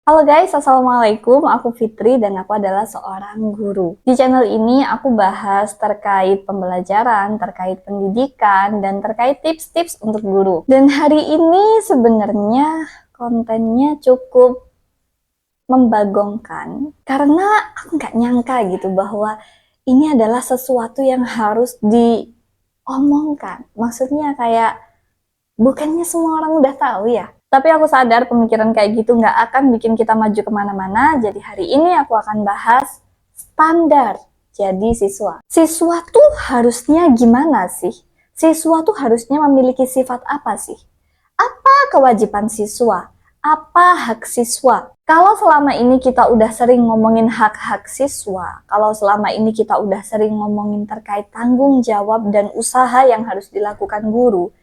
Halo guys, Assalamualaikum. Aku Fitri dan aku adalah seorang guru. Di channel ini aku bahas terkait pembelajaran, terkait pendidikan, dan terkait tips-tips untuk guru. Dan hari ini sebenarnya kontennya cukup membagongkan karena aku nggak nyangka gitu bahwa ini adalah sesuatu yang harus diomongkan. Maksudnya kayak bukannya semua orang udah tahu ya? Tapi aku sadar pemikiran kayak gitu nggak akan bikin kita maju kemana-mana. Jadi hari ini aku akan bahas standar jadi siswa. Siswa tuh harusnya gimana sih? Siswa tuh harusnya memiliki sifat apa sih? Apa kewajiban siswa? Apa hak siswa? Kalau selama ini kita udah sering ngomongin hak-hak siswa, kalau selama ini kita udah sering ngomongin terkait tanggung jawab dan usaha yang harus dilakukan guru,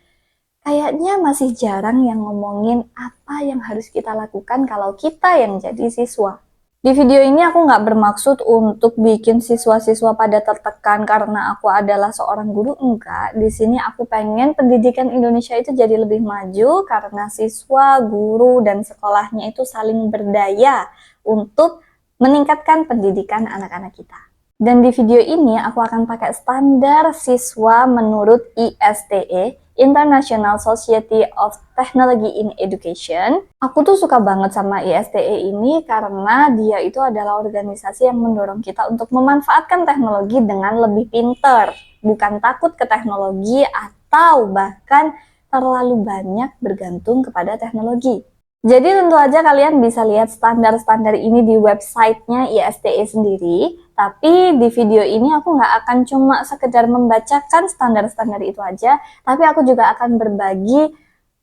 kayaknya masih jarang yang ngomongin apa yang harus kita lakukan kalau kita yang jadi siswa. Di video ini aku nggak bermaksud untuk bikin siswa-siswa pada tertekan karena aku adalah seorang guru, enggak. Di sini aku pengen pendidikan Indonesia itu jadi lebih maju karena siswa, guru, dan sekolahnya itu saling berdaya untuk meningkatkan pendidikan anak-anak kita. Dan di video ini aku akan pakai standar siswa menurut ISTE, International Society of Technology in Education. Aku tuh suka banget sama ISTE ini karena dia itu adalah organisasi yang mendorong kita untuk memanfaatkan teknologi dengan lebih pinter, bukan takut ke teknologi atau bahkan terlalu banyak bergantung kepada teknologi. Jadi tentu aja kalian bisa lihat standar-standar ini di websitenya ISTE sendiri, tapi di video ini aku nggak akan cuma sekedar membacakan standar-standar itu aja, tapi aku juga akan berbagi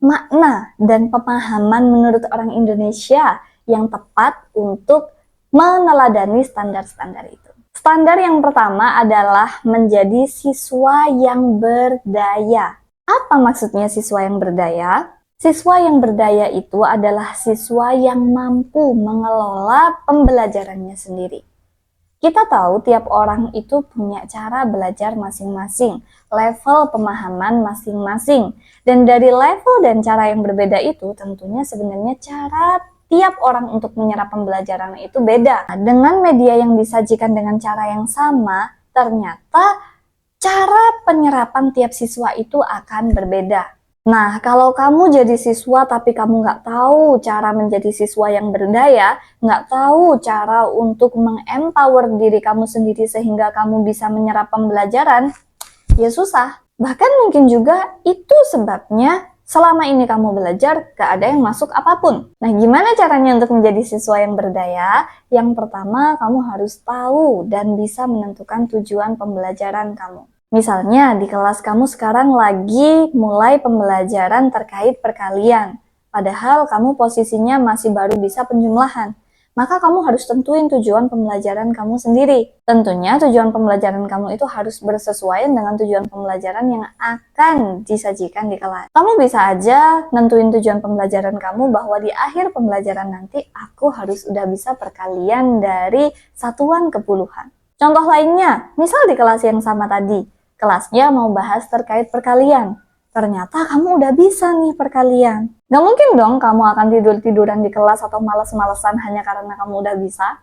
makna dan pemahaman menurut orang Indonesia yang tepat untuk meneladani standar-standar itu. Standar yang pertama adalah menjadi siswa yang berdaya. Apa maksudnya siswa yang berdaya? Siswa yang berdaya itu adalah siswa yang mampu mengelola pembelajarannya sendiri. Kita tahu tiap orang itu punya cara belajar masing-masing, level pemahaman masing-masing. Dan dari level dan cara yang berbeda itu tentunya sebenarnya cara tiap orang untuk menyerap pembelajaran itu beda. Dengan media yang disajikan dengan cara yang sama, ternyata cara penyerapan tiap siswa itu akan berbeda. Nah, kalau kamu jadi siswa tapi kamu nggak tahu cara menjadi siswa yang berdaya, nggak tahu cara untuk mengempower diri kamu sendiri sehingga kamu bisa menyerap pembelajaran, ya susah. Bahkan mungkin juga itu sebabnya selama ini kamu belajar gak ada yang masuk apapun. Nah, gimana caranya untuk menjadi siswa yang berdaya? Yang pertama, kamu harus tahu dan bisa menentukan tujuan pembelajaran kamu. Misalnya di kelas kamu sekarang lagi mulai pembelajaran terkait perkalian, padahal kamu posisinya masih baru bisa penjumlahan. Maka kamu harus tentuin tujuan pembelajaran kamu sendiri. Tentunya tujuan pembelajaran kamu itu harus bersesuaian dengan tujuan pembelajaran yang akan disajikan di kelas. Kamu bisa aja nentuin tujuan pembelajaran kamu bahwa di akhir pembelajaran nanti aku harus udah bisa perkalian dari satuan ke puluhan. Contoh lainnya, misal di kelas yang sama tadi, kelasnya mau bahas terkait perkalian. Ternyata kamu udah bisa nih perkalian. Gak mungkin dong kamu akan tidur-tiduran di kelas atau males-malesan hanya karena kamu udah bisa.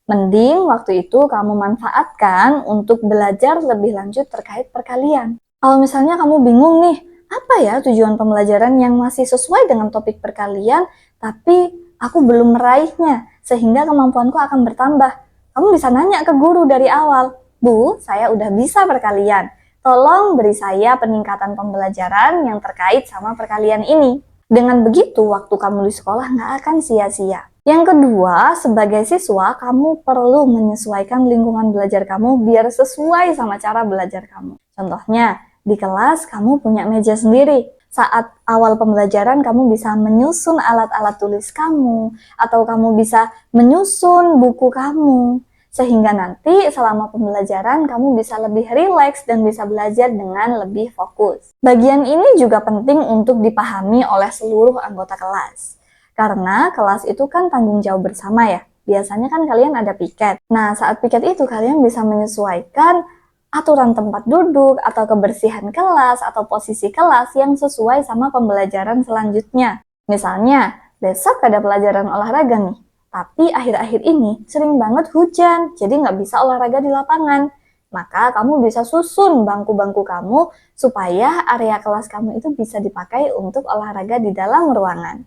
Mending waktu itu kamu manfaatkan untuk belajar lebih lanjut terkait perkalian. Kalau misalnya kamu bingung nih, apa ya tujuan pembelajaran yang masih sesuai dengan topik perkalian, tapi aku belum meraihnya, sehingga kemampuanku akan bertambah. Kamu bisa nanya ke guru dari awal, Bu, saya udah bisa perkalian. Tolong beri saya peningkatan pembelajaran yang terkait sama perkalian ini. Dengan begitu, waktu kamu di sekolah nggak akan sia-sia. Yang kedua, sebagai siswa, kamu perlu menyesuaikan lingkungan belajar kamu biar sesuai sama cara belajar kamu. Contohnya, di kelas kamu punya meja sendiri. Saat awal pembelajaran, kamu bisa menyusun alat-alat tulis kamu, atau kamu bisa menyusun buku kamu. Sehingga nanti selama pembelajaran kamu bisa lebih rileks dan bisa belajar dengan lebih fokus. Bagian ini juga penting untuk dipahami oleh seluruh anggota kelas. Karena kelas itu kan tanggung jawab bersama ya. Biasanya kan kalian ada piket. Nah, saat piket itu kalian bisa menyesuaikan aturan tempat duduk atau kebersihan kelas atau posisi kelas yang sesuai sama pembelajaran selanjutnya. Misalnya, besok ada pelajaran olahraga nih. Tapi akhir-akhir ini sering banget hujan, jadi nggak bisa olahraga di lapangan. Maka kamu bisa susun bangku-bangku kamu supaya area kelas kamu itu bisa dipakai untuk olahraga di dalam ruangan.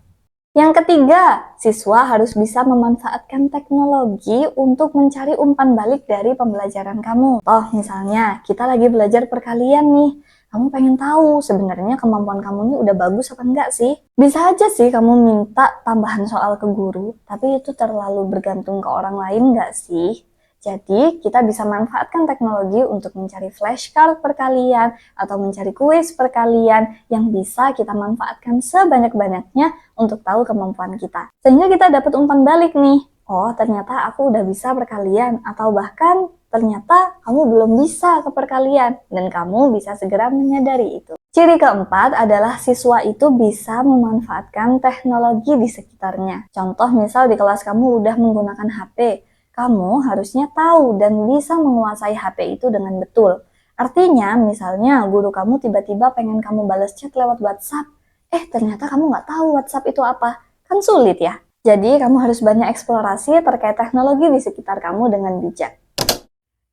Yang ketiga, siswa harus bisa memanfaatkan teknologi untuk mencari umpan balik dari pembelajaran kamu. Toh, misalnya kita lagi belajar perkalian nih, kamu pengen tahu sebenarnya kemampuan kamu ini udah bagus apa enggak sih? Bisa aja sih kamu minta tambahan soal ke guru, tapi itu terlalu bergantung ke orang lain enggak sih? Jadi, kita bisa manfaatkan teknologi untuk mencari flashcard perkalian atau mencari kuis perkalian yang bisa kita manfaatkan sebanyak-banyaknya untuk tahu kemampuan kita. Sehingga kita dapat umpan balik nih. Oh, ternyata aku udah bisa perkalian, atau bahkan ternyata kamu belum bisa ke perkalian dan kamu bisa segera menyadari itu. Ciri keempat adalah siswa itu bisa memanfaatkan teknologi di sekitarnya. Contoh misal di kelas kamu udah menggunakan HP, kamu harusnya tahu dan bisa menguasai HP itu dengan betul. Artinya, misalnya guru kamu tiba-tiba pengen kamu balas chat lewat WhatsApp, ternyata kamu nggak tahu WhatsApp itu apa. Kan sulit ya? Jadi, kamu harus banyak eksplorasi terkait teknologi di sekitar kamu dengan bijak.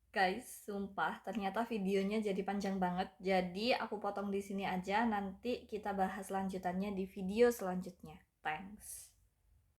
Guys, sumpah ternyata videonya jadi panjang banget. Jadi, aku potong di sini aja. Nanti kita bahas lanjutannya di video selanjutnya. Thanks.